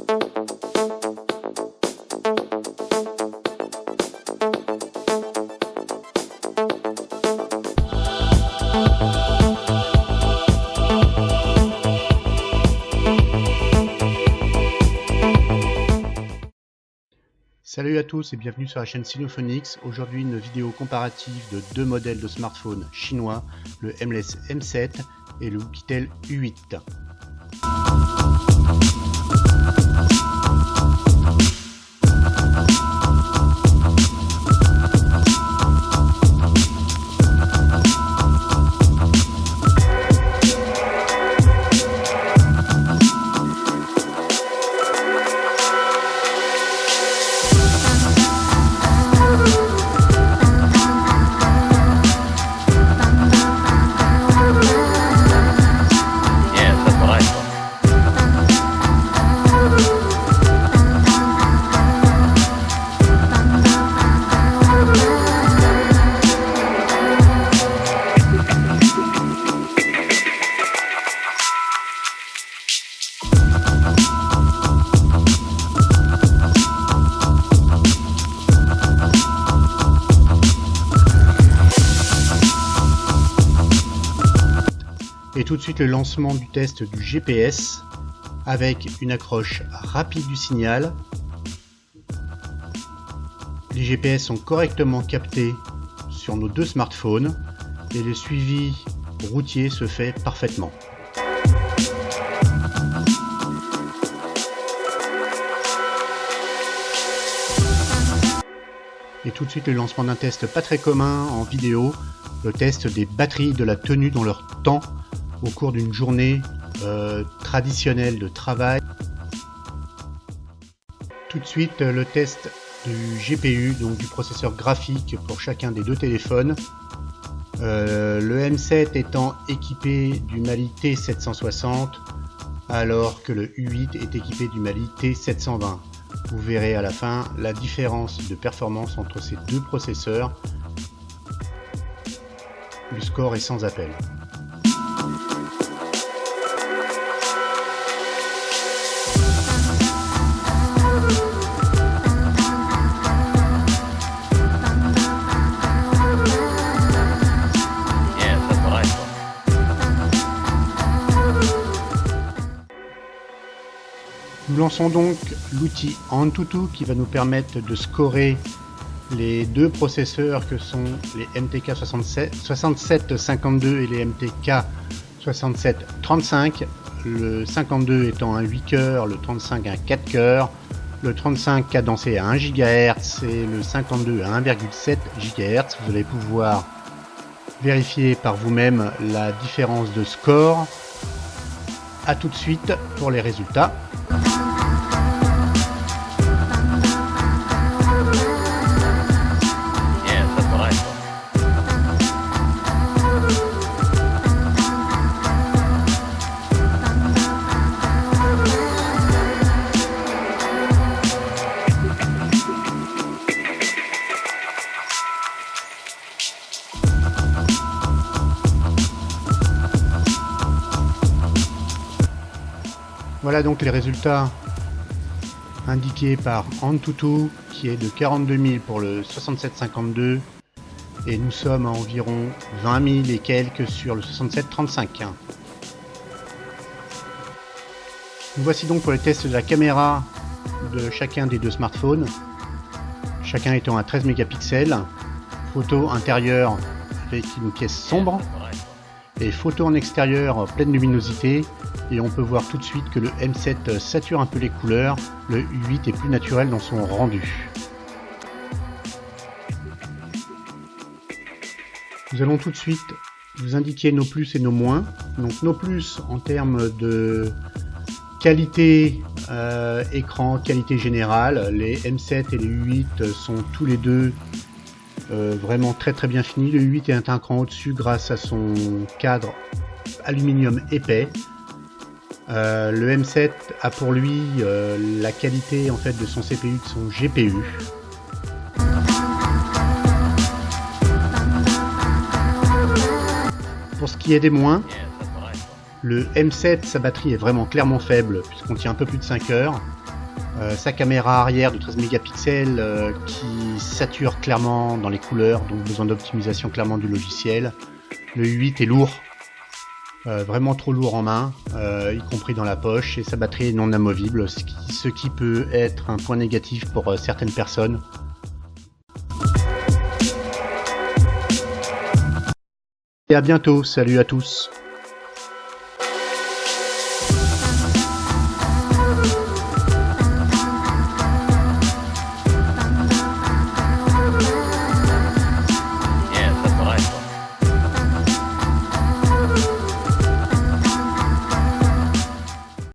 Salut à tous et bienvenue sur la chaîne Sinophonics. Aujourd'hui une vidéo comparative de deux modèles de smartphones chinois, le M-less M7 et le Oukitel U8. Et tout de suite le lancement du test du GPS avec une accroche rapide du signal. Les GPS sont correctement captés sur nos deux smartphones et le suivi routier se fait parfaitement. Et tout de suite le lancement d'un test pas très commun en vidéo, le test des batteries, de la tenue dans leur temps au cours d'une journée traditionnelle de travail. Tout de suite le test du GPU, donc du processeur graphique pour chacun des deux téléphones. Le M7 étant équipé du Mali T760 alors que le U8 est équipé du Mali T720. Vous verrez à la fin la différence de performance entre ces deux processeurs. Le score est sans appel. Nous lançons donc l'outil AnTuTu qui va nous permettre de scorer les deux processeurs que sont les MTK 6752 et les MTK 6735. Le 52 étant un 8 cœurs, le 35 un 4 cœurs, le 35 cadencé à 1 GHz et le 52 à 1,7 GHz. Vous allez pouvoir vérifier par vous-même la différence de score. A tout de suite pour les résultats. Voilà donc les résultats indiqués par AnTuTu qui est de 42 000 pour le 6752 et nous sommes à environ 20 000 et quelques sur le 6735. Nous voici donc pour les tests de la caméra de chacun des deux smartphones, chacun étant à 13 mégapixels, photo intérieure avec une pièce sombre et photo en extérieur pleine luminosité. Et on peut voir tout de suite que le M7 sature un peu les couleurs, le U8 est plus naturel dans son rendu. Nous allons tout de suite vous indiquer nos plus et nos moins. Donc nos plus en termes de qualité écran, qualité générale, les M7 et les U8 sont tous les deux vraiment très bien finis. Le U8 est un cran au-dessus grâce à son cadre aluminium épais. Le M7 a pour lui la qualité en fait de son CPU, de son GPU. Pour ce qui est des moins, le M7, sa batterie est vraiment clairement faible puisqu'on tient un peu plus de 5 heures. Sa caméra arrière de 13 mégapixels qui sature clairement dans les couleurs, donc besoin d'optimisation clairement du logiciel. Le U8 est lourd, vraiment trop lourd en main, y compris dans la poche, et sa batterie est non amovible, ce qui peut être un point négatif pour certaines personnes. Et à bientôt, salut à tous.